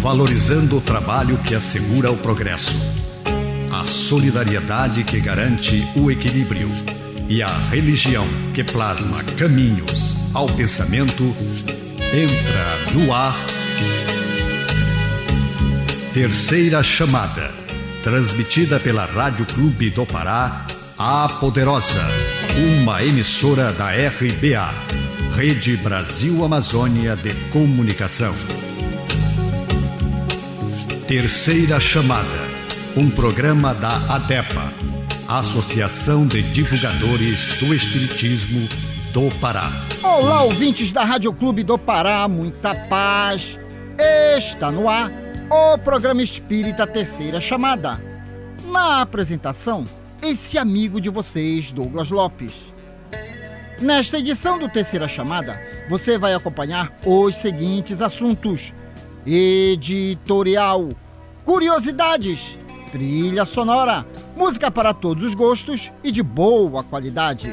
Valorizando o trabalho que assegura o progresso, a solidariedade que garante o equilíbrio e a religião que plasma caminhos ao pensamento. Entra no ar Terceira Chamada, transmitida pela Rádio Clube do Pará, a Poderosa, uma emissora da RBA, Rede Brasil Amazônia de Comunicação. Terceira Chamada, um programa da ADEPA, Associação de Divulgadores do Espiritismo do Pará. Olá, ouvintes da Rádio Clube do Pará, muita paz. Está no ar o programa espírita Terceira Chamada. Na apresentação, esse amigo de vocês, Douglas Lopes. Nesta edição do Terceira Chamada, você vai acompanhar os seguintes assuntos: editorial, curiosidades, trilha sonora, música para todos os gostos e de boa qualidade.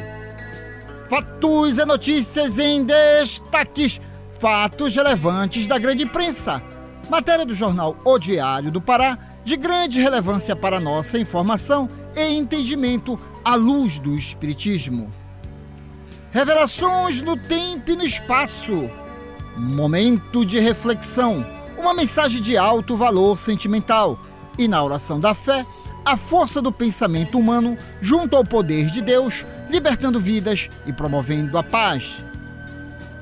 Fatos e notícias em destaques, fatos relevantes da grande imprensa, matéria do jornal O Diário do Pará, de grande relevância para nossa informação e entendimento à luz do Espiritismo. Revelações no tempo e no espaço, momento de reflexão, uma mensagem de alto valor sentimental e, na oração da fé, a força do pensamento humano junto ao poder de Deus, libertando vidas e promovendo a paz.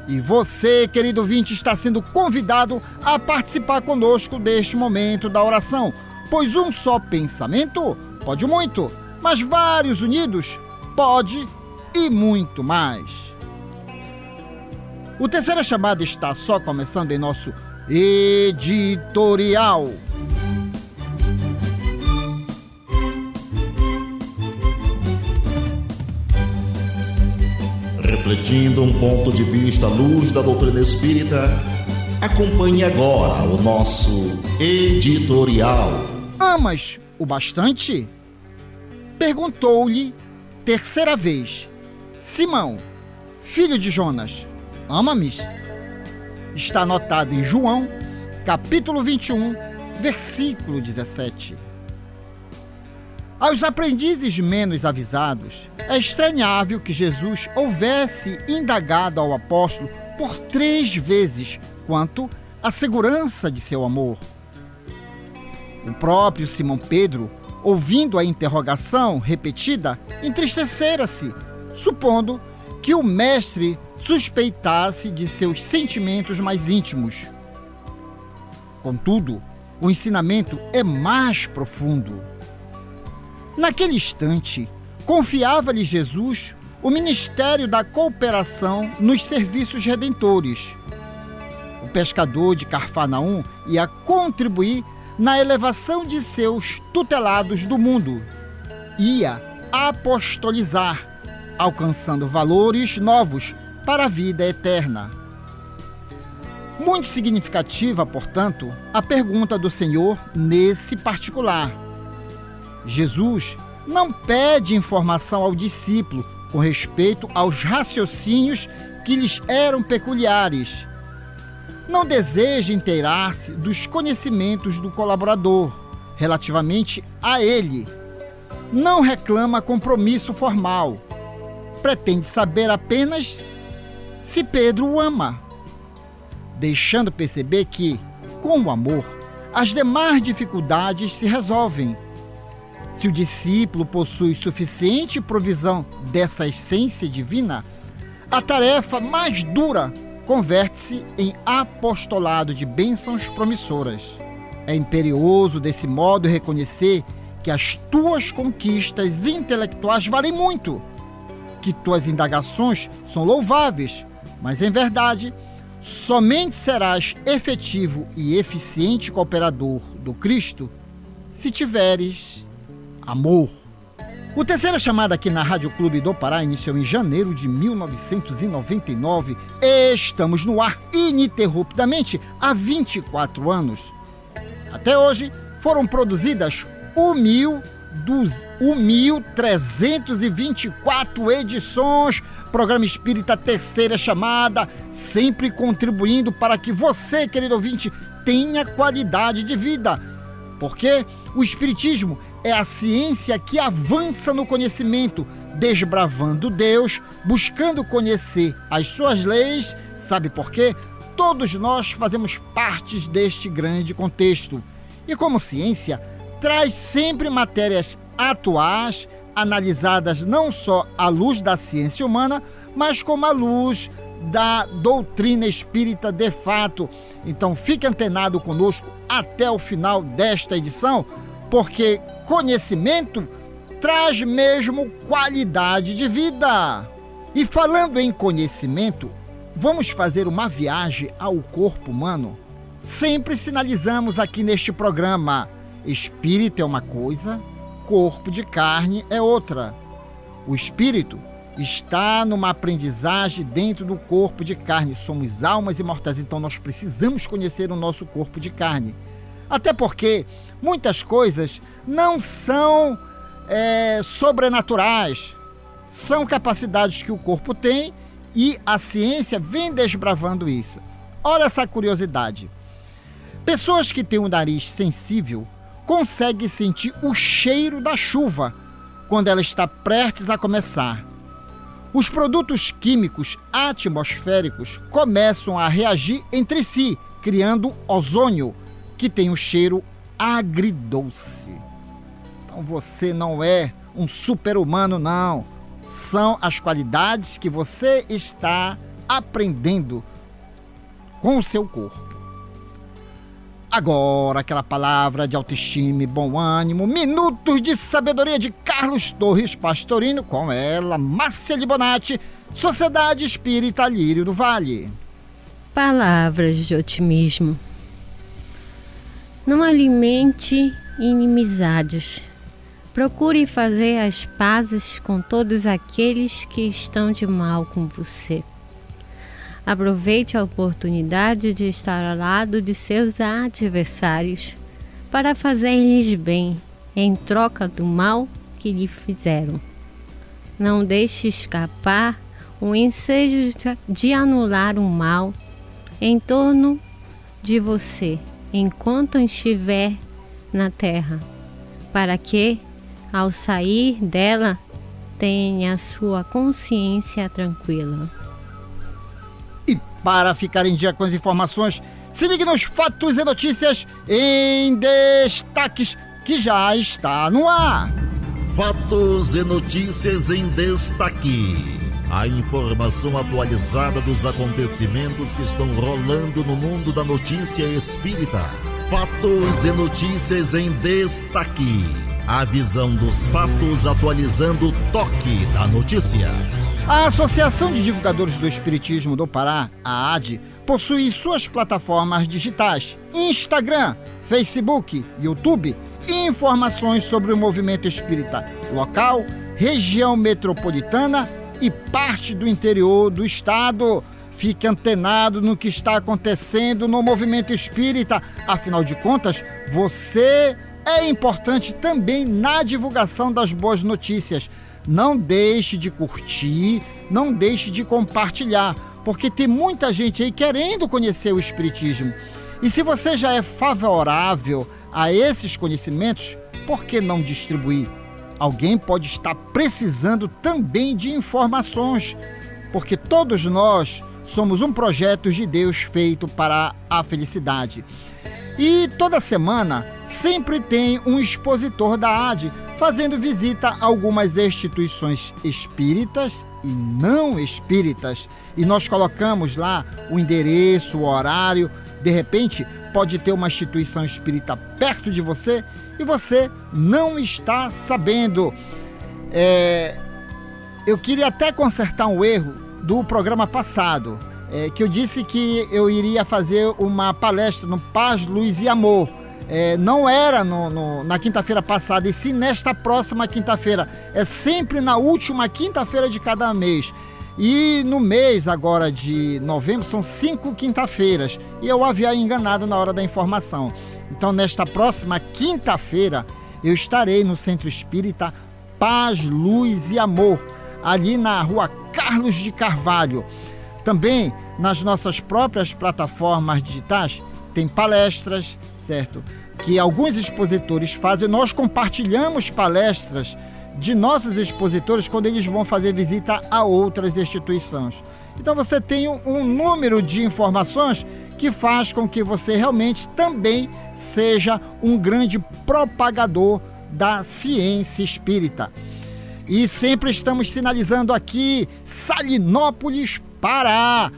E você, querido ouvinte, está sendo convidado a participar conosco deste momento da oração, pois um só pensamento pode muito, mas vários unidos pode e muito mais. O Terceira Chamada está só começando em nosso editorial. Refletindo um ponto de vista à luz da doutrina espírita, acompanhe agora o nosso editorial. Amas o bastante? Perguntou-lhe terceira vez Simão, filho de Jonas, ama-me? Está anotado em João, capítulo 21, versículo 17. Aos aprendizes menos avisados, é estranhável que Jesus houvesse indagado ao apóstolo por 3 vezes quanto à segurança de seu amor. O próprio Simão Pedro, ouvindo a interrogação repetida, entristecera-se, supondo que o mestre suspeitasse de seus sentimentos mais íntimos. Contudo, o ensinamento é mais profundo. Naquele instante, confiava-lhe Jesus o ministério da cooperação nos serviços redentores. O pescador de Cafarnaum ia contribuir na elevação de seus tutelados do mundo. Ia apostolizar, alcançando valores novos para a vida eterna. Muito significativa, portanto, a pergunta do Senhor nesse particular. Jesus não pede informação ao discípulo com respeito aos raciocínios que lhes eram peculiares. Não deseja inteirar-se dos conhecimentos do colaborador relativamente a ele. Não reclama compromisso formal. Pretende saber apenas se Pedro o ama, deixando perceber que, com o amor, as demais dificuldades se resolvem. Se o discípulo possui suficiente provisão dessa essência divina, a tarefa mais dura converte-se em apostolado de bênçãos promissoras. É imperioso, desse modo, reconhecer que as tuas conquistas intelectuais valem muito, que tuas indagações são louváveis, mas, em verdade, somente serás efetivo e eficiente cooperador do Cristo se tiveres amor. O Terceira Chamada aqui na Rádio Clube do Pará iniciou em janeiro de 1999. Estamos no ar ininterruptamente há 24 anos. Até hoje foram produzidas 1.324 edições, Programa Espírita Terceira Chamada, sempre contribuindo para que você, querido ouvinte, tenha qualidade de vida. Porque o Espiritismo é a ciência que avança no conhecimento, desbravando Deus, buscando conhecer as suas leis. Sabe por quê? Todos nós fazemos parte deste grande contexto. E como ciência, traz sempre matérias atuais, analisadas não só à luz da ciência humana, mas como à luz da doutrina espírita de fato. Então fique antenado conosco até o final desta edição, porque conhecimento traz mesmo qualidade de vida. E falando em conhecimento, vamos fazer uma viagem ao corpo humano. Sempre sinalizamos aqui neste programa: espírito é uma coisa, corpo de carne é outra. O espírito está numa aprendizagem dentro do corpo de carne. Somos almas imortais, então nós precisamos conhecer o nosso corpo de carne. Até porque muitas coisas não são sobrenaturais, são capacidades que o corpo tem e a ciência vem desbravando isso. Olha essa curiosidade. Pessoas que têm um nariz sensível conseguem sentir o cheiro da chuva quando ela está prestes a começar. Os produtos químicos atmosféricos começam a reagir entre si, criando ozônio, que tem um cheiro agridoce. Então você não é um super-humano, não. São as qualidades que você está aprendendo com o seu corpo. Agora, aquela palavra de autoestima e bom ânimo, minutos de sabedoria de Carlos Torres Pastorino, com ela, Márcia Libonati, Sociedade Espírita Lírio do Vale. Palavras de otimismo. Não alimente inimizades. Procure fazer as pazes com todos aqueles que estão de mal com você. Aproveite a oportunidade de estar ao lado de seus adversários para fazer-lhes bem em troca do mal que lhe fizeram. Não deixe escapar o ensejo de anular o mal em torno de você enquanto estiver na terra, para que, ao sair dela, tenha sua consciência tranquila. Para ficar em dia com as informações, se ligue nos Fatos e Notícias em Destaques, que já está no ar. Fatos e Notícias em Destaque. A informação atualizada dos acontecimentos que estão rolando no mundo da notícia espírita. Fatos e Notícias em Destaque. A visão dos fatos atualizando o toque da notícia. A Associação de Divulgadores do Espiritismo do Pará, a ADE, possui suas plataformas digitais, Instagram, Facebook, YouTube, e informações sobre o movimento espírita local, região metropolitana e parte do interior do estado. Fique antenado no que está acontecendo no movimento espírita. Afinal de contas, você é importante também na divulgação das boas notícias. Não deixe de curtir, não deixe de compartilhar, porque tem muita gente aí querendo conhecer o Espiritismo. E se você já é favorável a esses conhecimentos, por que não distribuir? Alguém pode estar precisando também de informações, porque todos nós somos um projeto de Deus feito para a felicidade. E toda semana sempre tem um expositor da ADE fazendo visita a algumas instituições espíritas e não espíritas. E nós colocamos lá o endereço, o horário. De repente, pode ter uma instituição espírita perto de você e você não está sabendo. Eu queria até consertar um erro do programa passado, que eu disse que eu iria fazer uma palestra no Paz, Luz e Amor. Não era na quinta-feira passada, e sim nesta próxima quinta-feira. É sempre na última quinta-feira de cada mês. E no mês agora de novembro são 5 quinta-feiras. E eu havia enganado na hora da informação. Então, nesta próxima quinta-feira, eu estarei no Centro Espírita Paz, Luz e Amor, ali na Rua Carlos de Carvalho. Também nas nossas próprias plataformas digitais tem palestras, certo? Que alguns expositores fazem. Nós compartilhamos palestras de nossos expositores quando eles vão fazer visita a outras instituições. Então você tem um número de informações que faz com que você realmente também seja um grande propagador da ciência espírita. E sempre estamos sinalizando aqui Salinópolis, Pará,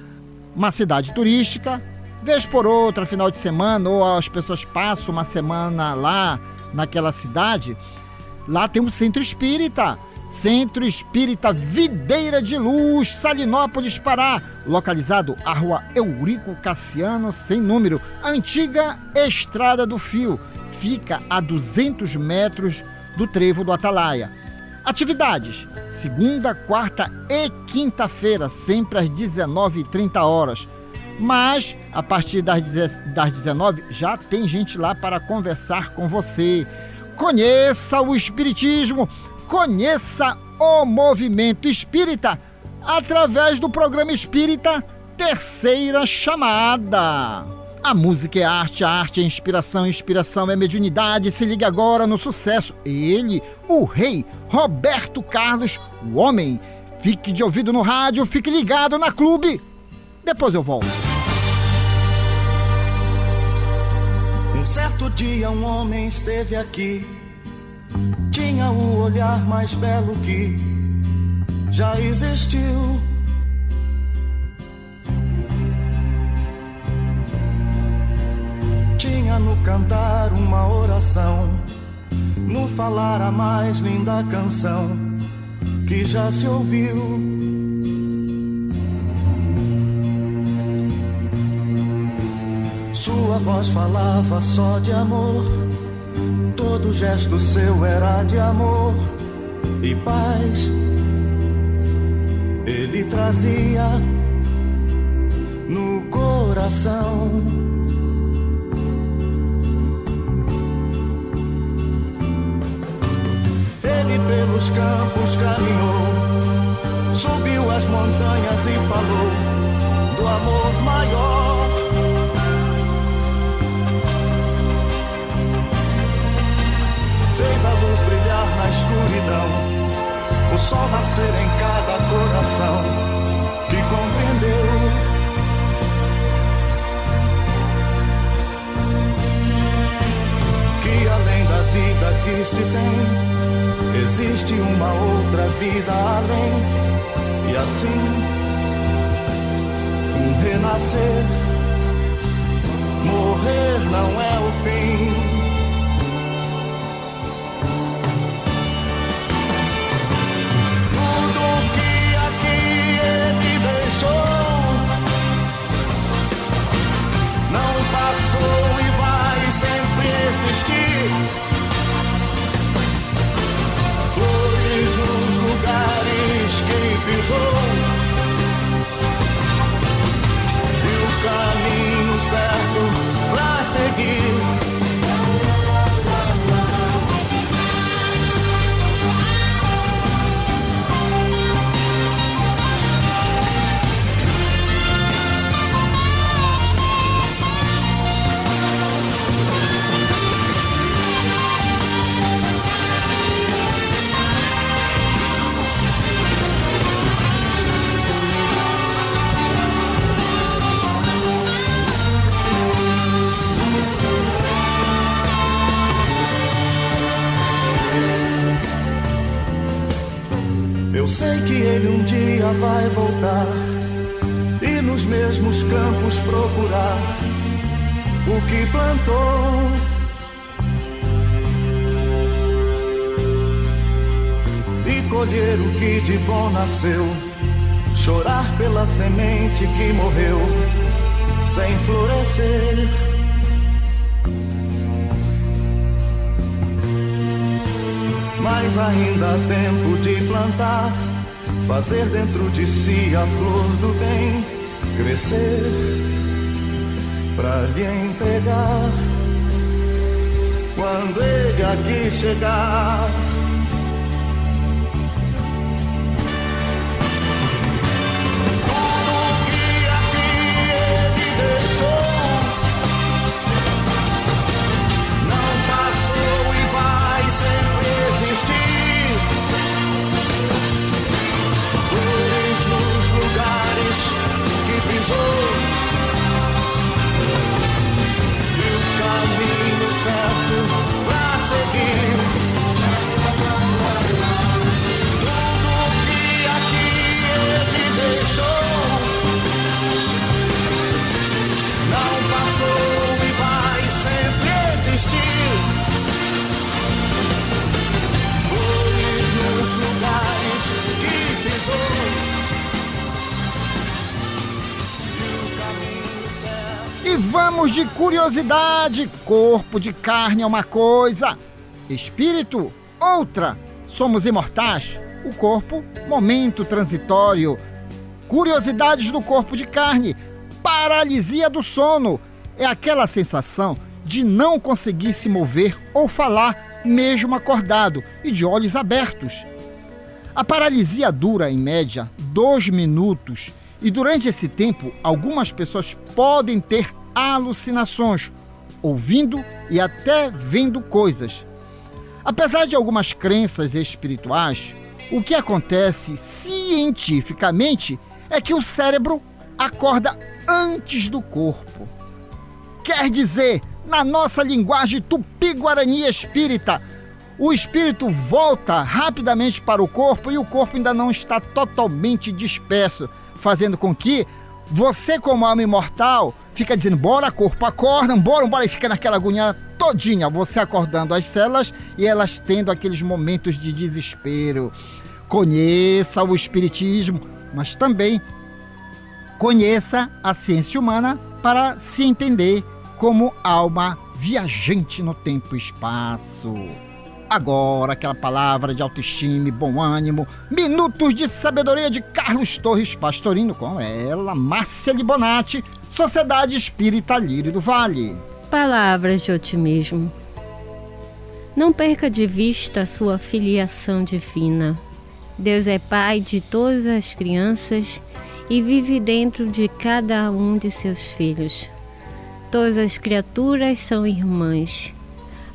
uma cidade turística. Vez por outra, final de semana, ou as pessoas passam uma semana lá naquela cidade, lá tem um Centro Espírita Videira de Luz, Salinópolis, Pará, localizado à Rua Eurico Cassiano, sem número, a antiga Estrada do Fio, fica a 200 metros do Trevo do Atalaia. Atividades, segunda, quarta e quinta-feira, sempre às 19h30. Mas, a partir das 19h, já tem gente lá para conversar com você. Conheça o Espiritismo, conheça o movimento espírita através do programa Espírita Terceira Chamada. A música é arte, a arte é inspiração, a inspiração é mediunidade. Se liga agora no sucesso. Ele, o rei Roberto Carlos, o homem. Fique de ouvido no rádio, fique ligado na Clube. Depois eu volto. Um certo dia um homem esteve aqui. Tinha o olhar mais belo que já existiu. Tinha no cantar uma oração, no falar a mais linda canção que já se ouviu. Sua voz falava só de amor, todo gesto seu era de amor e paz. Ele trazia no coração. Ele pelos campos caminhou, subiu as montanhas e falou do amor maior. Fez a luz brilhar na escuridão, o sol nascer em cada coração que compreendeu. Que além da vida que se tem, existe uma outra vida além. E assim, um renascer, morrer não é o fim. Sempre existir flores nos lugares que pisou e o caminho certo pra seguir. Eu sei que ele um dia vai voltar e nos mesmos campos procurar o que plantou. E colher o que de bom nasceu, chorar pela semente que morreu sem florescer. Mas ainda há tempo de plantar, fazer dentro de si a flor do bem crescer, pra lhe entregar quando ele aqui chegar. E vamos de curiosidade. Corpo de carne é uma coisa, espírito outra. Somos imortais. O corpo, momento transitório. Curiosidades do corpo de carne. Paralisia do sono é aquela sensação de não conseguir se mover ou falar mesmo acordado e de olhos abertos. A paralisia dura, em média, 2 minutos e durante esse tempo algumas pessoas podem ter alucinações, ouvindo e até vendo coisas. Apesar de algumas crenças espirituais, o que acontece cientificamente é que o cérebro acorda antes do corpo. Quer dizer, na nossa linguagem tupi-guarani espírita, o espírito volta rapidamente para o corpo e o corpo ainda não está totalmente disperso, fazendo com que você, como alma imortal, fica dizendo, bora corpo, acorda, bora, e fica naquela agonia todinha, você acordando as células e elas tendo aqueles momentos de desespero. Conheça o espiritismo, mas também conheça a ciência humana para se entender como alma viajante no tempo e espaço. Agora, aquela palavra de autoestima e bom ânimo, minutos de sabedoria de Carlos Torres Pastorino, com ela, Márcia Libonati, Sociedade Espírita Lírio do Vale. Palavras de otimismo. Não perca de vista a sua filiação divina. Deus é Pai de todas as crianças e vive dentro de cada um de seus filhos. Todas as criaturas são irmãs.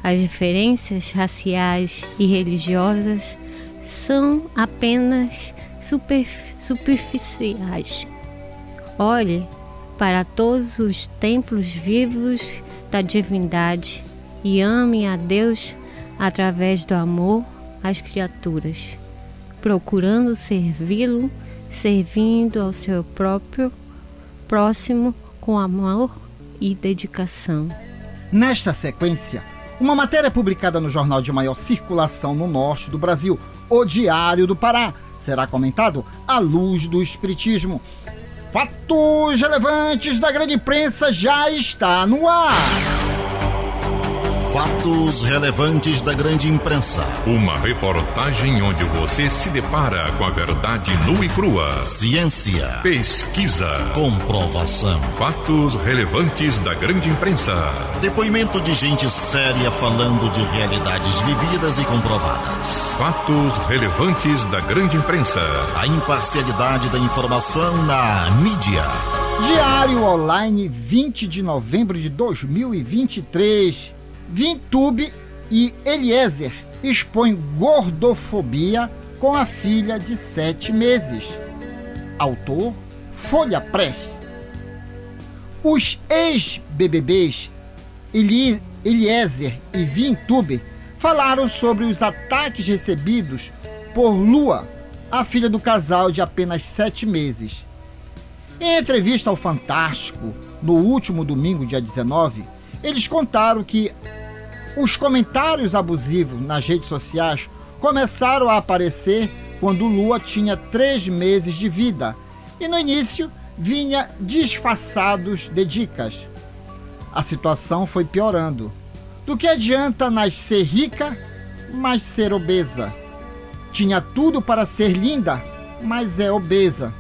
As diferenças raciais e religiosas são apenas superficiais. Olhe para todos os templos vivos da divindade e ame a Deus através do amor às criaturas, procurando servi-lo, servindo ao seu próprio próximo com amor e dedicação. Nesta sequência, uma matéria publicada no jornal de maior circulação no norte do Brasil, O Diário do Pará, será comentado à luz do espiritismo. Fatos relevantes da grande imprensa já está no ar. Fatos relevantes da grande imprensa. Uma reportagem onde você se depara com a verdade nua e crua. Ciência. Pesquisa. Comprovação. Fatos relevantes da grande imprensa. Depoimento de gente séria falando de realidades vividas e comprovadas. Fatos relevantes da grande imprensa. A imparcialidade da informação na mídia. Diário Online, 20 de novembro de 2023. Vintube e Eliezer expõem gordofobia com a filha de 7 meses. Autor, Folha Press. Os ex-BBBs Eliezer e Vintube falaram sobre os ataques recebidos por Lua, a filha do casal de apenas 7 meses. Em entrevista ao Fantástico, no último domingo, dia 19, eles contaram que os comentários abusivos nas redes sociais começaram a aparecer quando Lua tinha 3 meses de vida e no início vinha disfarçados de dicas. A situação foi piorando. Do que adianta nascer rica, mas ser obesa? Tinha tudo para ser linda, mas é obesa.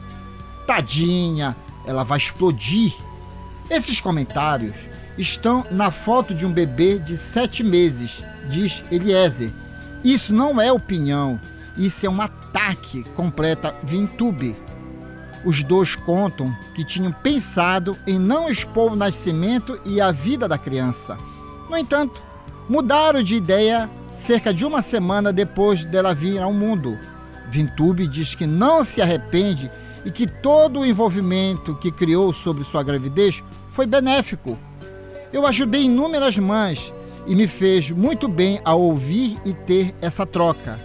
Tadinha, ela vai explodir. Esses comentários estão na foto de um bebê de 7 meses, diz Eliezer. Isso não é opinião, isso é um ataque, completa Vintube. Os dois contam que tinham pensado em não expor o nascimento e a vida da criança. No entanto, mudaram de ideia cerca de uma semana depois dela vir ao mundo. Vintube diz que não se arrepende e que todo o envolvimento que criou sobre sua gravidez foi benéfico. Eu ajudei inúmeras mães e me fez muito bem ao ouvir e ter essa troca.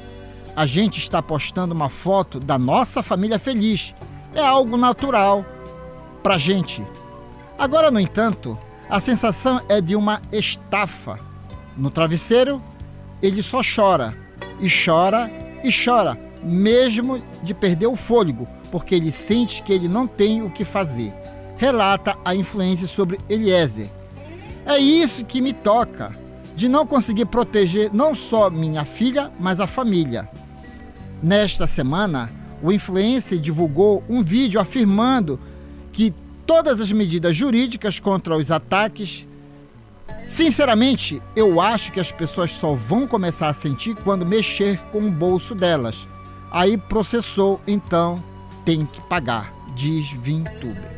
A gente está postando uma foto da nossa família feliz. É algo natural pra gente. Agora, no entanto, a sensação é de uma estafa. No travesseiro, ele só chora, e chora, e chora, mesmo de perder o fôlego, porque ele sente que ele não tem o que fazer. Relata a influência sobre Eliezer. É isso que me toca, de não conseguir proteger não só minha filha, mas a família. Nesta semana, o influencer divulgou um vídeo afirmando que todas as medidas jurídicas contra os ataques. Sinceramente, eu acho que as pessoas só vão começar a sentir quando mexer com o bolso delas. Aí processou, então tem que pagar, diz Vintube.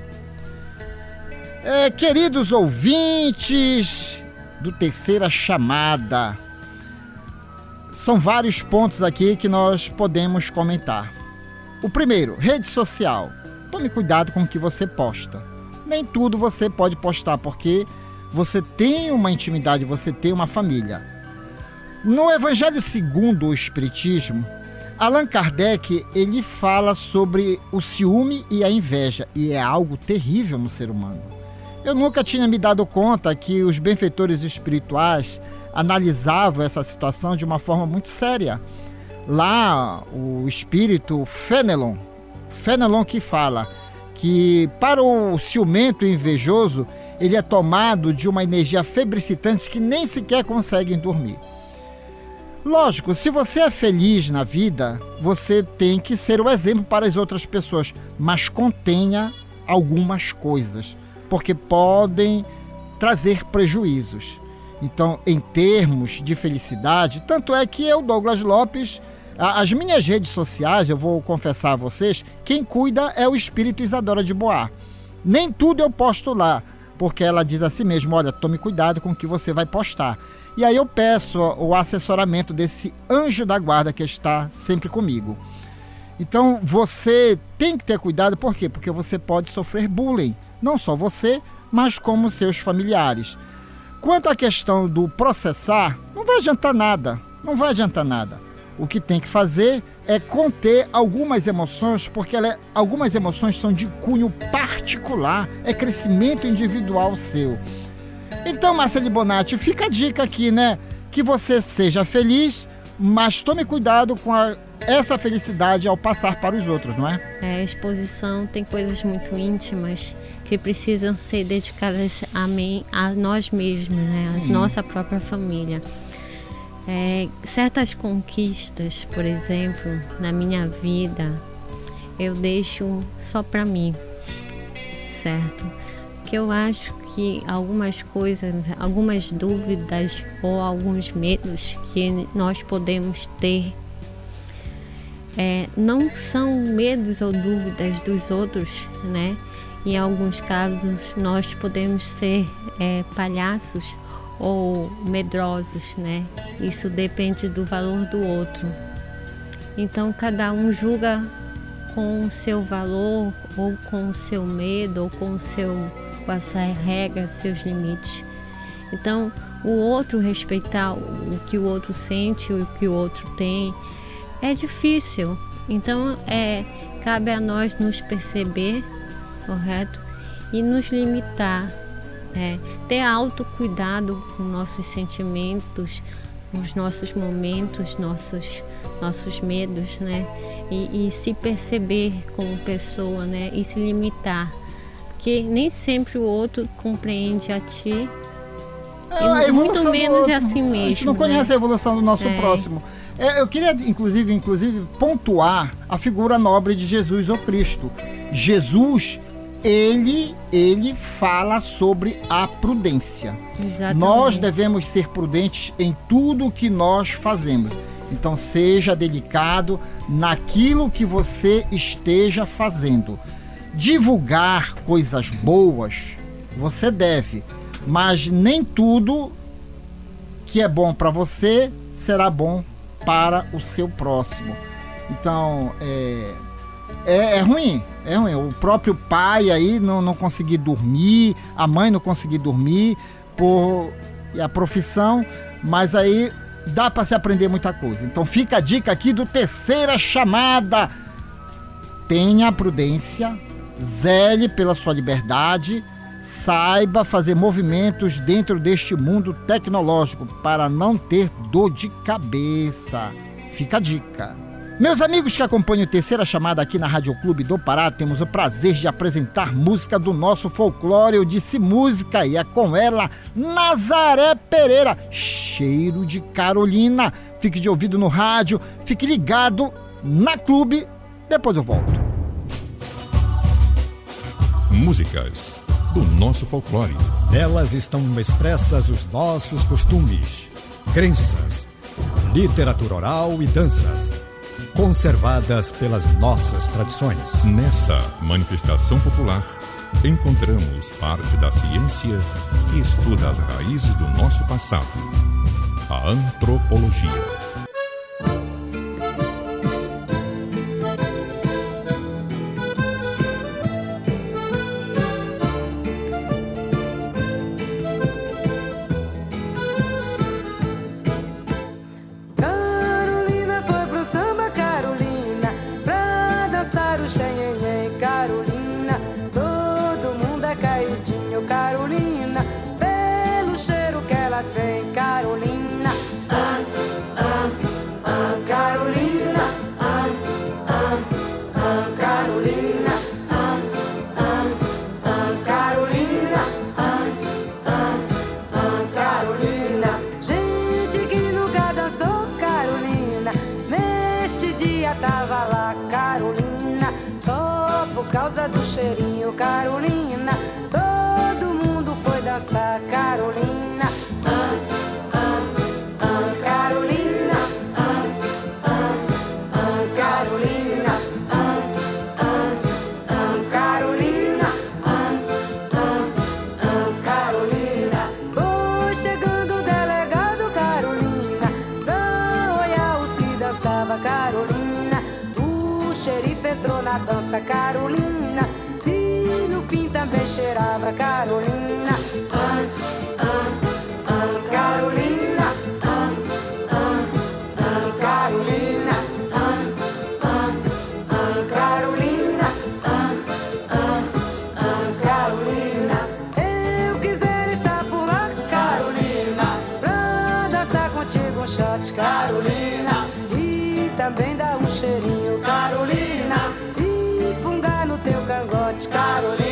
Queridos ouvintes do Terceira Chamada, são vários pontos aqui que nós podemos comentar. O primeiro, rede social. Tome cuidado com o que você posta. Nem tudo você pode postar, porque você tem uma intimidade, você tem uma família. No Evangelho segundo o Espiritismo, Allan Kardec, ele fala sobre o ciúme e a inveja, e é algo terrível no ser humano. Eu nunca tinha me dado conta que os benfeitores espirituais analisavam essa situação de uma forma muito séria. Lá, o espírito Fenelon que fala que para o ciumento e invejoso, ele é tomado de uma energia febricitante que nem sequer conseguem dormir. Lógico, se você é feliz na vida, você tem que ser o exemplo para as outras pessoas, mas contenha algumas coisas, porque podem trazer prejuízos. Então, em termos de felicidade, tanto é que eu, Douglas Lopes, as minhas redes sociais, eu vou confessar a vocês, quem cuida é o espírito Isadora de Boá. Nem tudo eu posto lá, porque ela diz assim mesmo, olha, tome cuidado com o que você vai postar. E aí eu peço o assessoramento desse anjo da guarda que está sempre comigo. Então você tem que ter cuidado, por quê? Porque você pode sofrer bullying, não só você, mas como seus familiares. Quanto à questão do processar, não vai adiantar nada. O que tem que fazer é conter algumas emoções, porque algumas emoções são de cunho particular, é crescimento individual seu. Então, Marcele Bonatti, fica a dica aqui, né? Que você seja feliz, mas tome cuidado com essa felicidade ao passar para os outros, não é? A exposição tem coisas muito íntimas que precisam ser dedicadas a nós mesmos, né? A nossa própria família. Certas conquistas, por exemplo, na minha vida, eu deixo só para mim, certo? Porque eu acho que algumas coisas, algumas dúvidas ou alguns medos que nós podemos ter não são medos ou dúvidas dos outros, né? Em alguns casos nós podemos ser palhaços ou medrosos, né? Isso depende do valor do outro. Então cada um julga com o seu valor ou com o seu medo ou com as regras, seus limites. Então o outro respeitar o que o outro sente, o que o outro tem, é difícil. Então cabe a nós nos perceber, correto? E nos limitar. Ter autocuidado com nossos sentimentos, os nossos momentos, nossos medos, né? E se perceber como pessoa, né? E se limitar, porque nem sempre o outro compreende a ti, e muito menos é assim mesmo. A gente não conhece, né? A evolução do nosso próximo. Eu queria, inclusive, pontuar a figura nobre de Jesus, o Cristo. Jesus ele fala sobre a prudência. Exatamente. Nós devemos ser prudentes em tudo que nós fazemos. Então seja delicado naquilo que você esteja fazendo. Divulgar coisas boas você deve, mas nem tudo que é bom para você será bom para o seu próximo. Então é ruim. O próprio pai aí não conseguir dormir, a mãe não conseguir dormir por a profissão, mas aí dá para se aprender muita coisa. Então fica a dica aqui do Terceira Chamada. Tenha prudência, zele pela sua liberdade, saiba fazer movimentos dentro deste mundo tecnológico para não ter dor de cabeça. Fica a dica. Meus amigos que acompanham o Terceira Chamada aqui na Rádio Clube do Pará, temos o prazer de apresentar música do nosso folclore. Eu disse música e é com ela Nazaré Pereira, Cheiro de Carolina. Fique de ouvido no rádio, fique ligado na Clube, depois eu volto. Músicas do nosso folclore. Nelas estão expressas os nossos costumes, crenças, literatura oral e danças, conservadas pelas nossas tradições. Nessa manifestação popular, encontramos parte da ciência que estuda as raízes do nosso passado, a antropologia. Cheirinho, Carolina, todo mundo foi dançar, Carolina, Carolina, Carolina, Carolina, Carolina. Foi chegando o delegado, Carolina, pra olhar os que dançava, Carolina. O xerife entrou na dança, Carolina, também cheirava, Carolina, Carolina, Carolina, Carolina, Carolina. Eu quiser estar por lá, Carolina, pra dançar contigo um shot, Carolina, e também dar um cheirinho, Carolina, e fungar no teu cangote, Carolina.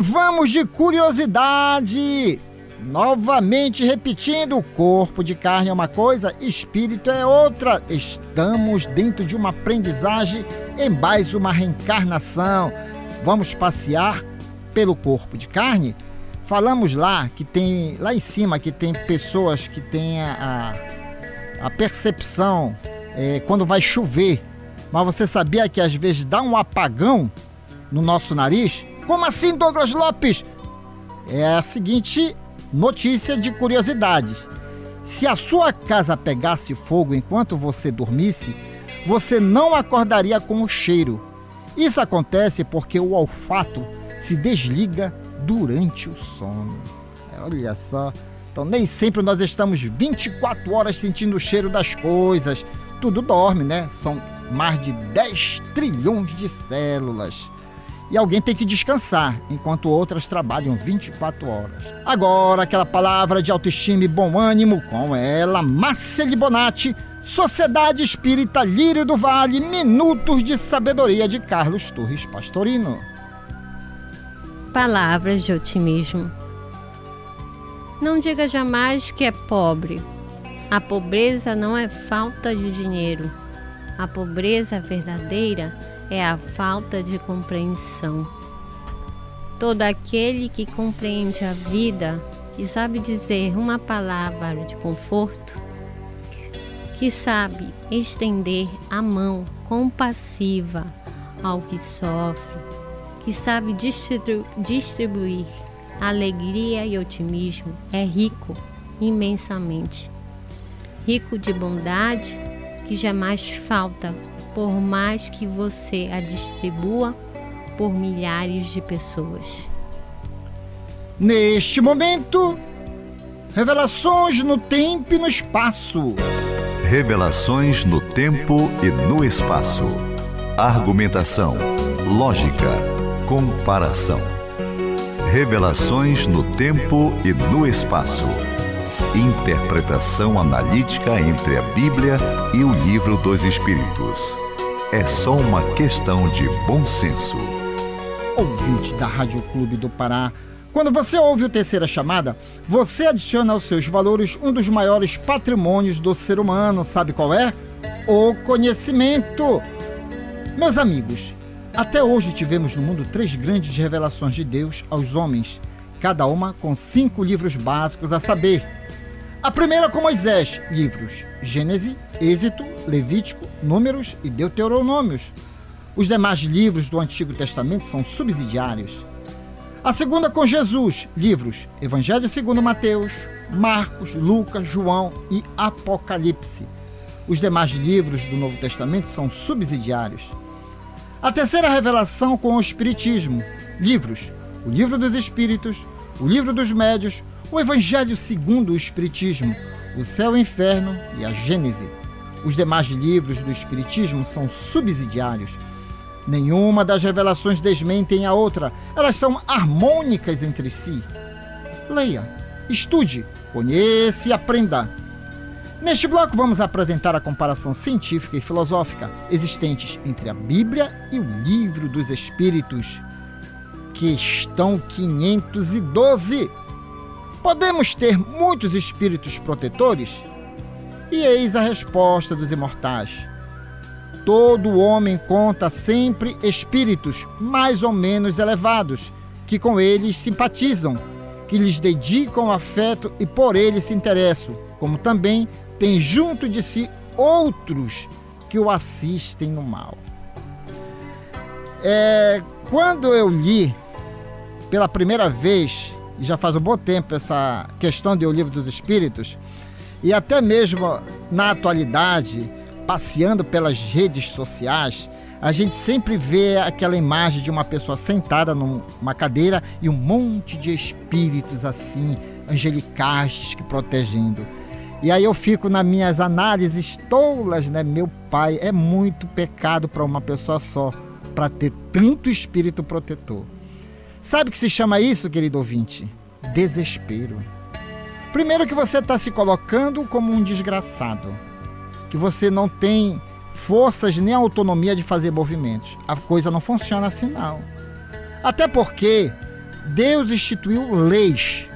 Vamos de curiosidade. Novamente repetindo, o corpo de carne é uma coisa, espírito é outra. Estamos dentro de uma aprendizagem em mais uma reencarnação. Vamos passear pelo corpo de carne? Falamos lá que tem, lá em cima, que tem pessoas que têm a percepção quando vai chover. Mas você sabia que às vezes dá um apagão no nosso nariz? Como assim, Douglas Lopes? É a seguinte notícia de curiosidades. Se a sua casa pegasse fogo enquanto você dormisse, você não acordaria com o cheiro. Isso acontece porque o olfato se desliga durante o sono. Olha só. Então nem sempre nós estamos 24 horas sentindo o cheiro das coisas. Tudo dorme, né? São mais de 10 trilhões de células. E alguém tem que descansar, enquanto outras trabalham 24 horas. Agora, aquela palavra de autoestima e bom ânimo, com ela, Márcia Libonati, Sociedade Espírita Lírio do Vale, Minutos de Sabedoria de Carlos Torres Pastorino. Palavras de otimismo. Não diga jamais que é pobre. A pobreza não é falta de dinheiro. A pobreza verdadeira é a falta de compreensão. Todo aquele que compreende a vida, que sabe dizer uma palavra de conforto, que sabe estender a mão compassiva ao que sofre, que sabe distribuir alegria e otimismo, é rico imensamente. Rico de bondade que jamais falta, por mais que você a distribua por milhares de pessoas. Neste momento, revelações no tempo e no espaço. Revelações no tempo e no espaço. Argumentação, lógica, comparação. Revelações no tempo e no espaço. Interpretação analítica entre a Bíblia e o Livro dos Espíritos. É só uma questão de bom senso. Ouvinte da Rádio Clube do Pará, quando você ouve o Terceira Chamada, você adiciona aos seus valores um dos maiores patrimônios do ser humano. Sabe qual é? O conhecimento. Meus amigos, até hoje tivemos no mundo 3 grandes revelações de Deus aos homens, cada uma com 5 livros básicos, a saber: a primeira com Moisés, livros Gênesis, Êxodo, Levítico, Números e Deuteronômios. Os demais livros do Antigo Testamento são subsidiários. A segunda com Jesus, livros Evangelho segundo Mateus, Marcos, Lucas, João e Apocalipse. Os demais livros do Novo Testamento são subsidiários. A terceira revelação com o Espiritismo, livros o Livro dos Espíritos, o Livro dos Médios, o Evangelho segundo o Espiritismo, o Céu e o Inferno e a Gênese. Os demais livros do Espiritismo são subsidiários. Nenhuma das revelações desmentem a outra, elas são harmônicas entre si. Leia, estude, conheça e aprenda. Neste bloco vamos apresentar a comparação científica e filosófica existentes entre a Bíblia e o Livro dos Espíritos. Questão 512. Podemos ter muitos espíritos protetores? E eis a resposta dos imortais. Todo homem conta sempre espíritos mais ou menos elevados, que com eles simpatizam, que lhes dedicam afeto e por eles se interessam, como também tem junto de si outros que o assistem no mal. Quando eu li pela primeira vez, e já faz um bom tempo, essa questão do Livro dos Espíritos, e até mesmo na atualidade, passeando pelas redes sociais, a gente sempre vê aquela imagem de uma pessoa sentada numa cadeira e um monte de espíritos assim, angelicais, que protegendo. E aí eu fico nas minhas análises tolas, né? Meu pai, é muito pecado para uma pessoa só, para ter tanto espírito protetor. Sabe o que se chama isso, querido ouvinte? Desespero. Primeiro que você está se colocando como um desgraçado, que você não tem forças nem autonomia de fazer movimentos. A coisa não funciona assim, não. Até porque Deus instituiu leis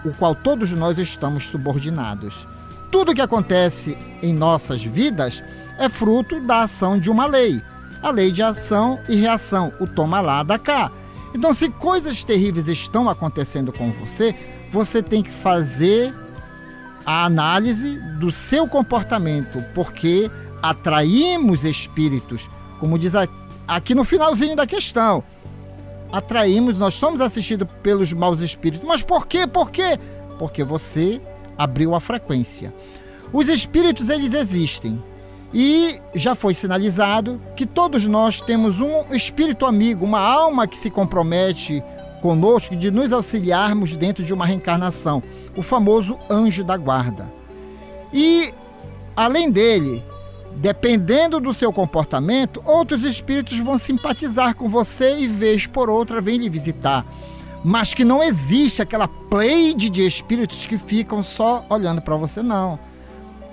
o qual todos nós estamos subordinados. Tudo que acontece em nossas vidas é fruto da ação de uma lei. A lei de ação e reação, o toma lá, dá cá. Então, se coisas terríveis estão acontecendo com você, você tem que fazer a análise do seu comportamento, porque atraímos espíritos, como diz aqui no finalzinho da questão. Atraímos, nós somos assistidos pelos maus espíritos. Mas por quê? Por quê? Porque você abriu a frequência. Os espíritos, eles existem. E já foi sinalizado que todos nós temos um espírito amigo, uma alma que se compromete conosco de nos auxiliarmos dentro de uma reencarnação, o famoso anjo da guarda. E, além dele, dependendo do seu comportamento, outros espíritos vão simpatizar com você e, vez por outra, vêm lhe visitar. Mas que não existe aquela pleide de espíritos que ficam só olhando para você, não.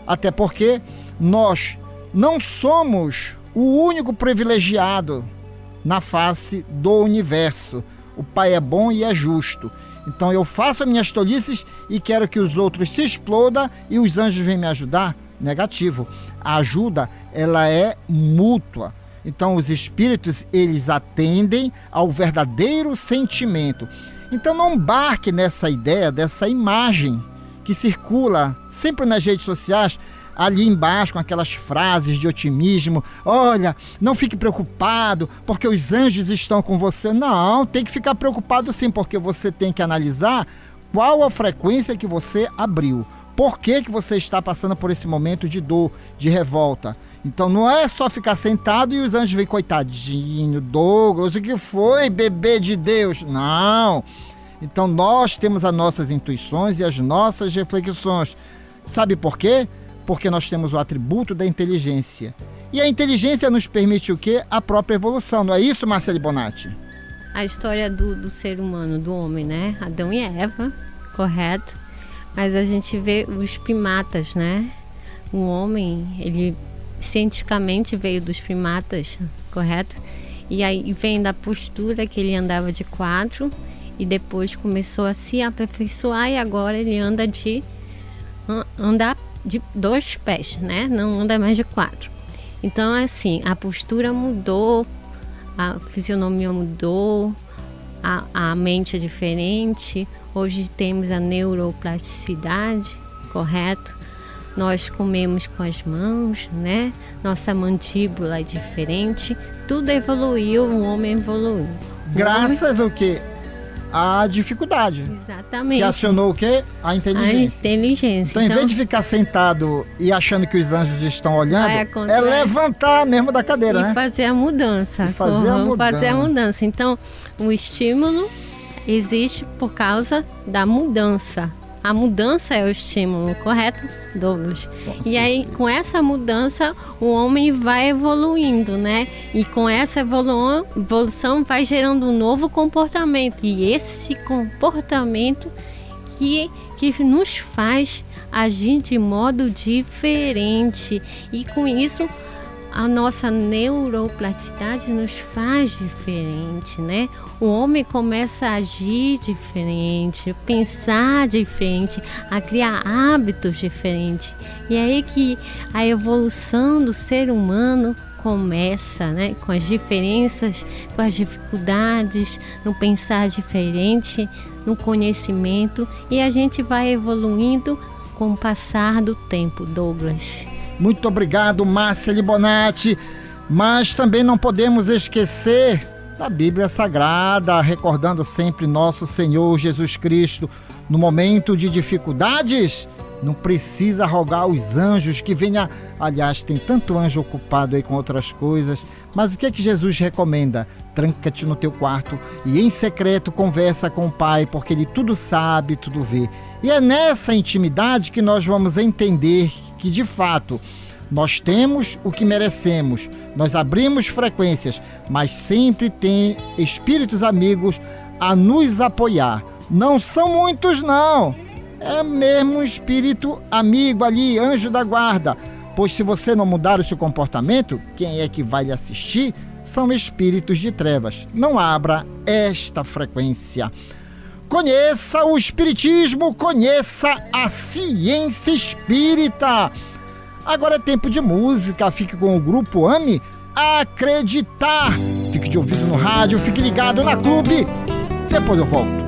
Até porque nós não somos o único privilegiado na face do universo. O Pai é bom e é justo. Então eu faço as minhas tolices e quero que os outros se explodam e os anjos venham me ajudar? Negativo. A ajuda, ela é mútua. Então os espíritos, eles atendem ao verdadeiro sentimento. Então não embarque nessa ideia, dessa imagem que circula sempre nas redes sociais, ali embaixo com aquelas frases de otimismo. Olha, não fique preocupado porque os anjos estão com você. Não, tem que ficar preocupado sim, porque você tem que analisar qual a frequência que você abriu. Por que você está passando por esse momento de dor, de revolta? Então não é só ficar sentado e os anjos vêm, coitadinho, Douglas, o que foi, bebê de Deus? Não. Então nós temos as nossas intuições e as nossas reflexões. Sabe por quê? Porque nós temos o atributo da inteligência. E a inteligência nos permite o quê? A própria evolução. Não é isso, Marcele Bonatti? A história do ser humano, do homem, né? Adão e Eva, correto? Mas a gente vê os primatas, né? O homem, ele cientificamente veio dos primatas, correto? E aí vem da postura que ele andava de 4 e depois começou a se aperfeiçoar e agora ele anda de 2 pés, né? Não anda mais de 4. Então, assim, a postura mudou, a fisionomia mudou, a mente é diferente. Hoje temos a neuroplasticidade, correto? Nós comemos com as mãos, né? Nossa mandíbula é diferente. Tudo evoluiu, o homem evoluiu. Graças ao quê? A dificuldade. Exatamente. Que acionou o quê? A inteligência. A inteligência. Então, em vez de ficar sentado e achando que os anjos estão olhando, é levantar mesmo da cadeira, né? E fazer a mudança. Fazer a mudança. Então, o estímulo existe por causa da mudança. A mudança é o estímulo, correto, Douglas? E aí, com essa mudança, o homem vai evoluindo, né? E com essa evolução vai gerando um novo comportamento. E esse comportamento que nos faz agir de modo diferente. E com isso, a nossa neuroplasticidade nos faz diferente, né? O homem começa a agir diferente, pensar diferente, a criar hábitos diferentes. E é aí que a evolução do ser humano começa, né? Com as diferenças, com as dificuldades, no pensar diferente, no conhecimento. E a gente vai evoluindo com o passar do tempo, Douglas. Muito obrigado, Marcele Bonatti. Mas também não podemos esquecer da Bíblia Sagrada, recordando sempre nosso Senhor Jesus Cristo. No momento de dificuldades, não precisa rogar aos anjos que venha. Aliás, tem tanto anjo ocupado aí com outras coisas. Mas o que é que Jesus recomenda? Tranca-te no teu quarto e em secreto conversa com o Pai, porque Ele tudo sabe, tudo vê. E é nessa intimidade que nós vamos entender que, de fato, nós temos o que merecemos, nós abrimos frequências, mas sempre tem espíritos amigos a nos apoiar. Não são muitos, não. É mesmo um espírito amigo ali, anjo da guarda. Pois se você não mudar o seu comportamento, quem é que vai lhe assistir? São espíritos de trevas. Não abra esta frequência. conheça o Espiritismo, conheça a ciência espírita. Agora é tempo de música, fique com o grupo AME Acreditar. Fique de ouvido no rádio, fique ligado na Clube. Depois eu volto.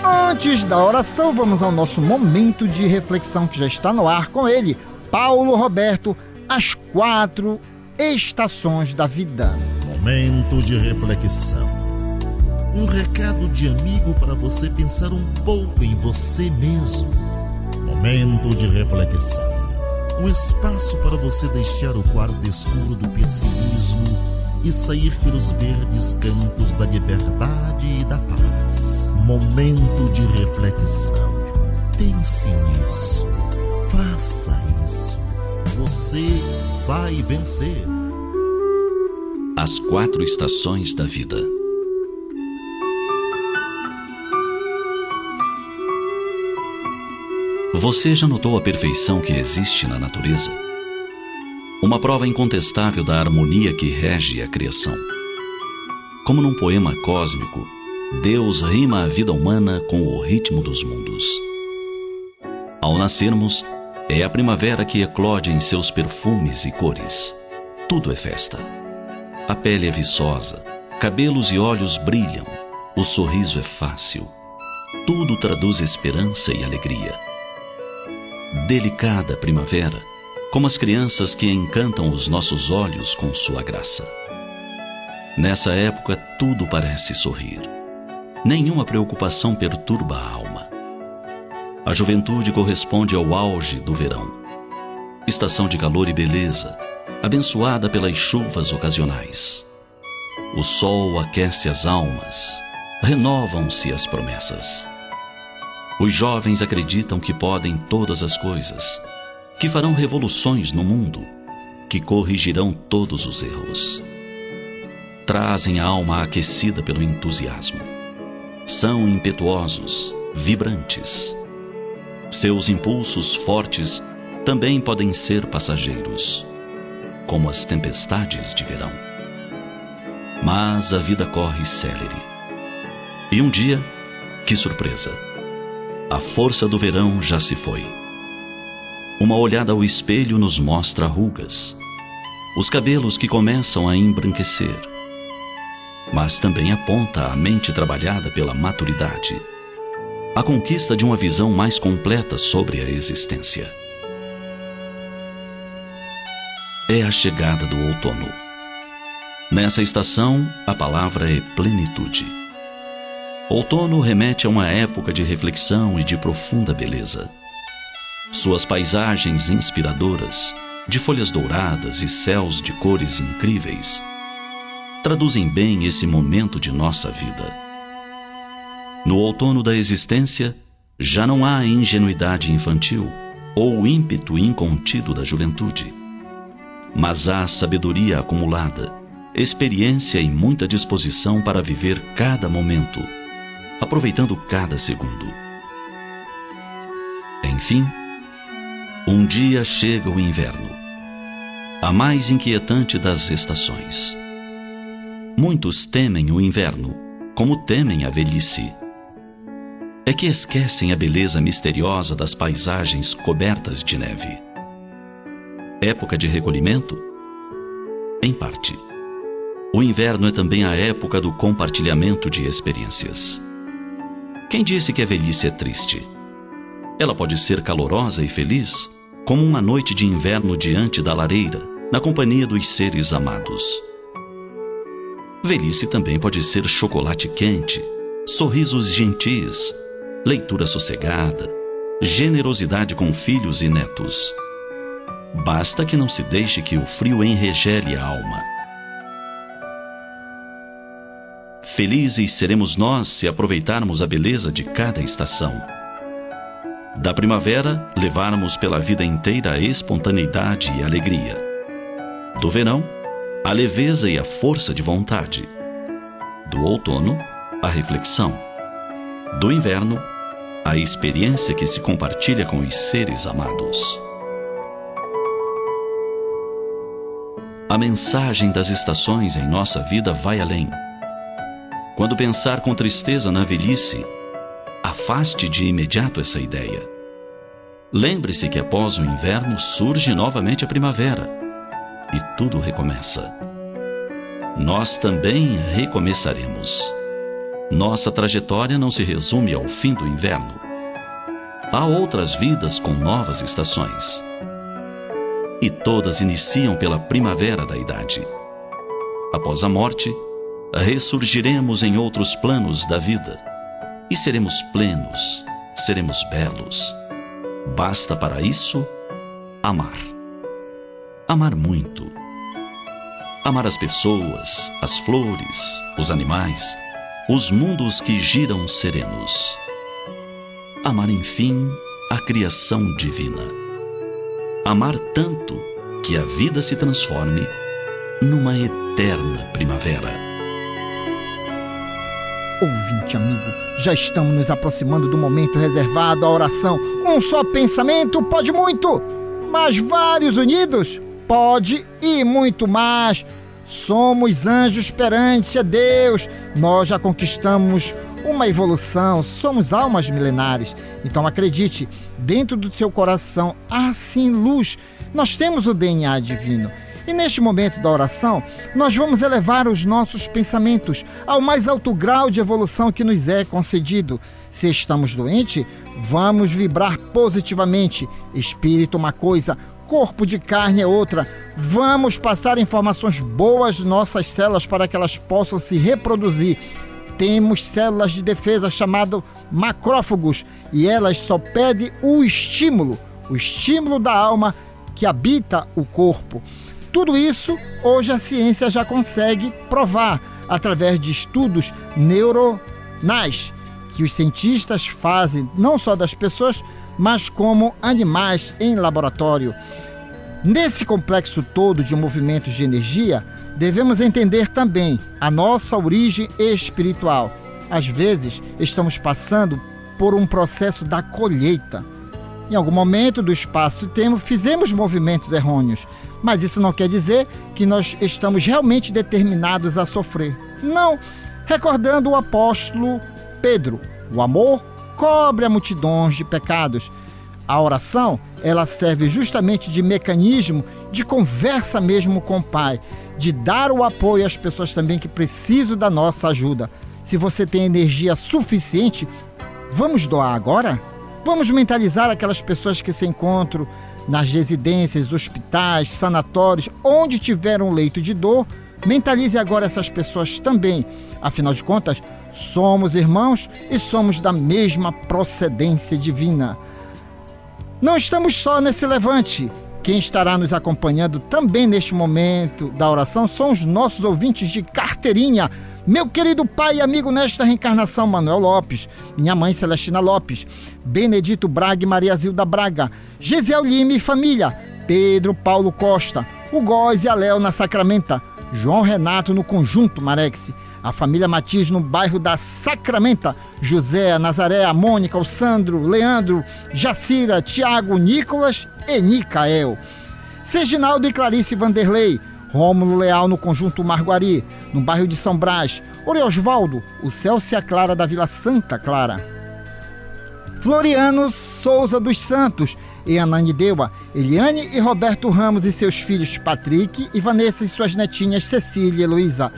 Antes da oração, vamos ao nosso momento de reflexão que já está no ar com ele, Paulo Roberto, as 4 estações da vida. Momento de reflexão. Um recado de amigo para você pensar um pouco em você mesmo. Momento de reflexão. Um espaço para você deixar o quarto escuro do pessimismo e sair pelos verdes campos da liberdade e da paz. Momento de reflexão. Pense nisso. Faça isso. Você vai vencer. As 4 estações da vida. Você já notou a perfeição que existe na natureza? Uma prova incontestável da harmonia que rege a criação. Como num poema cósmico, Deus rima a vida humana com o ritmo dos mundos. Ao nascermos, é a primavera que eclode em seus perfumes e cores. Tudo é festa. A pele é viçosa, cabelos e olhos brilham, o sorriso é fácil. Tudo traduz esperança e alegria. Delicada primavera, como as crianças que encantam os nossos olhos com sua graça. Nessa época tudo parece sorrir. Nenhuma preocupação perturba a alma. A juventude corresponde ao auge do verão. Estação de calor e beleza, abençoada pelas chuvas ocasionais. O sol aquece as almas, renovam-se as promessas. Os jovens acreditam que podem todas as coisas, que farão revoluções no mundo, que corrigirão todos os erros. Trazem a alma aquecida pelo entusiasmo. São impetuosos, vibrantes. Seus impulsos fortes também podem ser passageiros, como as tempestades de verão. Mas a vida corre célere. E um dia, que surpresa! A força do verão já se foi. Uma olhada ao espelho nos mostra rugas, os cabelos que começam a embranquecer, mas também aponta a mente trabalhada pela maturidade, a conquista de uma visão mais completa sobre a existência. É a chegada do outono. Nessa estação, a palavra é plenitude. Outono remete a uma época de reflexão e de profunda beleza. Suas paisagens inspiradoras, de folhas douradas e céus de cores incríveis, traduzem bem esse momento de nossa vida. No outono da existência, já não há ingenuidade infantil ou ímpeto incontido da juventude, mas há sabedoria acumulada, experiência e muita disposição para viver cada momento, aproveitando cada segundo. Enfim, um dia chega o inverno, a mais inquietante das estações. Muitos temem o inverno, como temem a velhice. É que esquecem a beleza misteriosa das paisagens cobertas de neve. Época de recolhimento? Em parte. O inverno é também a época do compartilhamento de experiências. Quem disse que a velhice é triste? Ela pode ser calorosa e feliz, como uma noite de inverno diante da lareira, na companhia dos seres amados. Velhice também pode ser chocolate quente, sorrisos gentis, leitura sossegada, generosidade com filhos e netos. Basta que não se deixe que o frio enregele a alma. Felizes seremos nós se aproveitarmos a beleza de cada estação. Da primavera, levarmos pela vida inteira a espontaneidade e a alegria. Do verão, a leveza e a força de vontade. Do outono, a reflexão. Do inverno, a experiência que se compartilha com os seres amados. A mensagem das estações em nossa vida vai além. Quando pensar com tristeza na velhice, afaste de imediato essa ideia. Lembre-se que após o inverno surge novamente a primavera e tudo recomeça. Nós também recomeçaremos. Nossa trajetória não se resume ao fim do inverno. Há outras vidas com novas estações. E todas iniciam pela primavera da idade. Após a morte, ressurgiremos em outros planos da vida e seremos plenos, seremos belos. Basta para isso amar. Amar muito. Amar as pessoas, as flores, os animais, os mundos que giram serenos. Amar, enfim, a criação divina. Amar tanto que a vida se transforme numa eterna primavera. Ouvinte amigo, já estamos nos aproximando do momento reservado à oração. Um só pensamento pode muito, mas vários unidos pode e muito mais. Somos anjos perante a Deus. Nós já conquistamos uma evolução, somos almas milenares. Então acredite, dentro do seu coração há sim luz. Nós temos o DNA divino. E neste momento da oração, nós vamos elevar os nossos pensamentos ao mais alto grau de evolução que nos é concedido. Se estamos doentes, vamos vibrar positivamente. Espírito uma coisa, corpo de carne é outra. Vamos passar informações boas às nossas células para que elas possam se reproduzir. Temos células de defesa chamadas macrófagos e elas só pedem o estímulo da alma que habita o corpo. Tudo isso hoje a ciência já consegue provar através de estudos neuronais que os cientistas fazem não só das pessoas, mas como animais em laboratório. Nesse complexo todo de movimentos de energia, devemos entender também a nossa origem espiritual. Às vezes, estamos passando por um processo da colheita. Em algum momento do espaço e tempo, fizemos movimentos errôneos, mas isso não quer dizer que nós estamos realmente determinados a sofrer. Não, recordando o apóstolo Pedro, o amor cobre a multidões de pecados. A oração, ela serve justamente de mecanismo de conversa mesmo com o Pai, de dar o apoio às pessoas também que precisam da nossa ajuda. Se você tem energia suficiente, vamos doar agora? Vamos mentalizar aquelas pessoas que se encontram nas residências, hospitais, sanatórios, onde tiver um leito de dor. Mentalize agora essas pessoas também. Afinal de contas, somos irmãos e somos da mesma procedência divina. Não estamos só nesse levante. Quem estará nos acompanhando também neste momento da oração são os nossos ouvintes de carteirinha. Meu querido pai e amigo nesta reencarnação, Manuel Lopes, minha mãe Celestina Lopes, Benedito Braga e Maria Zilda Braga, Gesiel Lima e família, Pedro Paulo Costa, o Góis e a Léo na Sacramenta, João Renato no Conjunto Marex, a família Matiz no bairro da Sacramenta, José, a Nazaré, a Mônica, o Sandro, Leandro, Jacira, Tiago, Nicolas e Nicael, Serginaldo e Clarice Vanderlei, Rômulo Leal no Conjunto Marguari, no bairro de São Brás, Oriosvaldo, o Celso e a Clara da Vila Santa Clara, Floriano Souza dos Santos e Anani Deua, Eliane e Roberto Ramos e seus filhos Patrick e Vanessa e suas netinhas Cecília e Heloísa,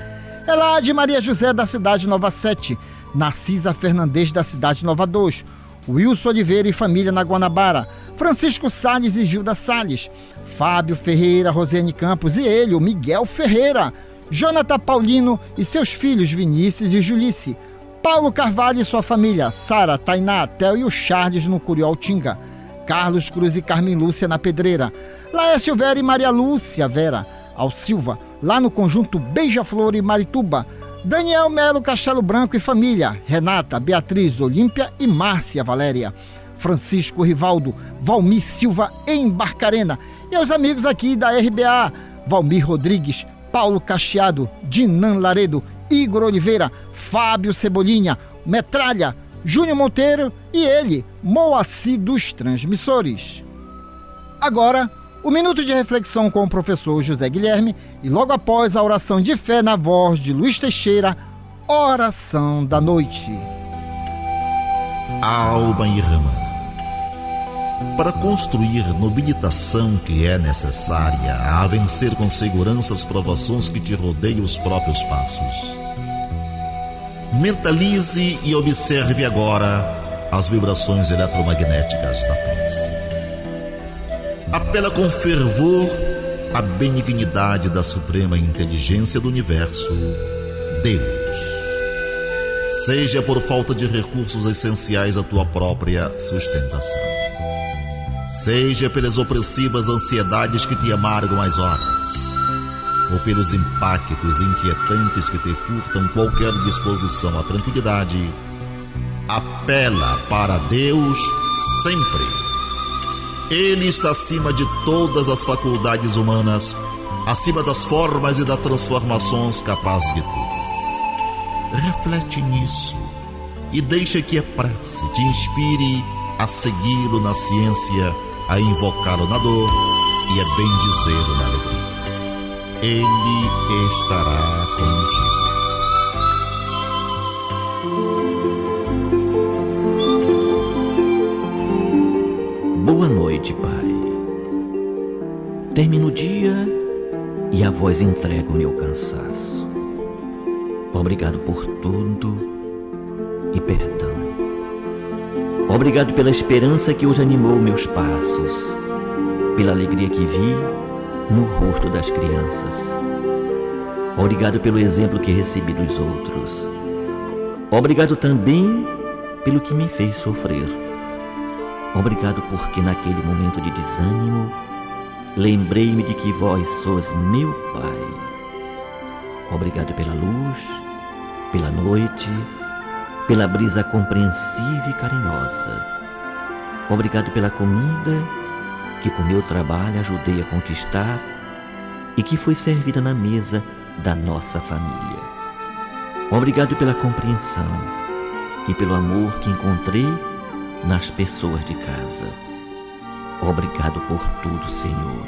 Elade Maria José da cidade Nova 7, Narcisa Fernandes da cidade Nova 2, Wilson Oliveira e família na Guanabara, Francisco Salles e Gilda Salles, Fábio Ferreira, Rosane Campos e ele, o Miguel Ferreira, Jonathan Paulino e seus filhos Vinícius e Julice, Paulo Carvalho e sua família, Sara, Tainá, Theo e o Charles no Curioltinga, Carlos Cruz e Carmen Lúcia na Pedreira, Laércio Vera e Maria Lúcia Vera, Al Silva, lá no Conjunto Beija-Flor e Marituba, Daniel Melo Castelo Branco e família, Renata, Beatriz, Olímpia e Márcia Valéria, Francisco Rivaldo, Valmir Silva em Barcarena, e aos amigos aqui da RBA, Valmir Rodrigues, Paulo Cacheado, Dinan Laredo, Igor Oliveira, Fábio Cebolinha, Metralha, Júnior Monteiro e ele, Moacir dos Transmissores. Agora, o minuto de reflexão com o professor José Guilherme e logo após a oração de fé na voz de Luiz Teixeira, oração da noite. Alma irmã, para construir nobilitação que é necessária a vencer com segurança as provações que te rodeiam os próprios passos. Mentalize e observe agora as vibrações eletromagnéticas da prece. Apela com fervor à benignidade da suprema inteligência do universo, Deus. Seja por falta de recursos essenciais à tua própria sustentação, seja pelas opressivas ansiedades que te amargam as horas, ou pelos impactos inquietantes que te furtam qualquer disposição à tranquilidade, apela para Deus sempre. Ele está acima de todas as faculdades humanas, acima das formas e das transformações capazes de tudo. Reflete nisso e deixa que a prece te inspire a segui-lo na ciência, a invocá-lo na dor e a bendizê-lo na alegria. Ele estará contigo. Boa noite, Pai. Termina o dia e a vós entrego o meu cansaço. Obrigado por tudo e perdão. Obrigado pela esperança que hoje animou meus passos, pela alegria que vi no rosto das crianças. Obrigado pelo exemplo que recebi dos outros. Obrigado também pelo que me fez sofrer. Obrigado porque naquele momento de desânimo, lembrei-me de que vós sois meu Pai. Obrigado pela luz, pela noite, pela brisa compreensiva e carinhosa. Obrigado pela comida que com meu trabalho ajudei a conquistar e que foi servida na mesa da nossa família. Obrigado pela compreensão e pelo amor que encontrei nas pessoas de casa. Obrigado por tudo, Senhor.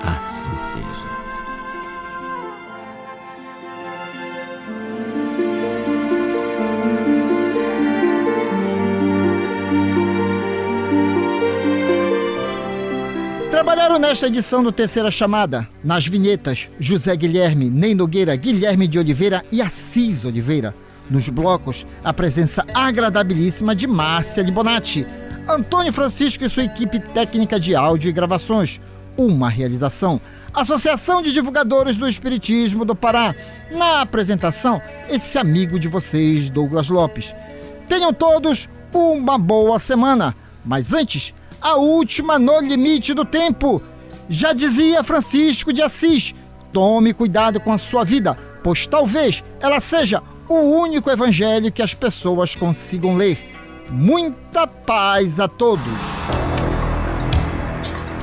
Assim seja. Trabalharam nesta edição do Terceira Chamada, nas vinhetas, José Guilherme, Ney Nogueira, Guilherme de Oliveira e Assis Oliveira. Nos blocos, a presença agradabilíssima de Márcia Libonati, Antônio Francisco e sua equipe técnica de áudio e gravações. Uma realização, Associação de Divulgadores do Espiritismo do Pará. Na apresentação, esse amigo de vocês, Douglas Lopes. Tenham todos uma boa semana, mas antes, a última no limite do tempo. Já dizia Francisco de Assis, tome cuidado com a sua vida, pois talvez ela seja o único evangelho que as pessoas consigam ler. Muita paz a todos.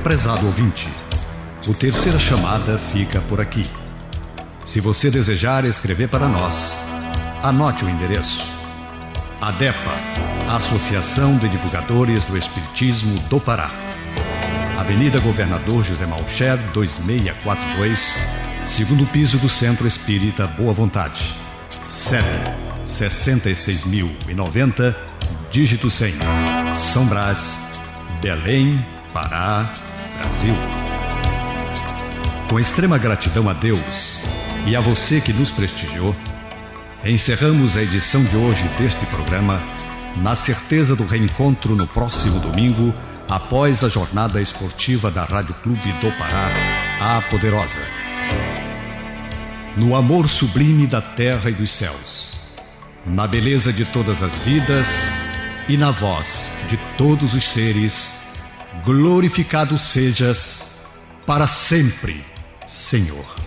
Prezado ouvinte, o Terceira Chamada fica por aqui. Se você desejar escrever para nós, anote o endereço: ADEPA, Associação de Divulgadores do Espiritismo do Pará, Avenida Governador José Malcher, 2642, segundo piso do Centro Espírita Boa Vontade. CEP 66.090, dígito 100, São Brás, Belém, Pará, Brasil. Com extrema gratidão a Deus e a você que nos prestigiou, encerramos a edição de hoje deste programa na certeza do reencontro no próximo domingo, após a jornada esportiva da Rádio Clube do Pará, a Poderosa. No amor sublime da terra e dos céus, na beleza de todas as vidas e na voz de todos os seres, glorificado sejas para sempre, Senhor.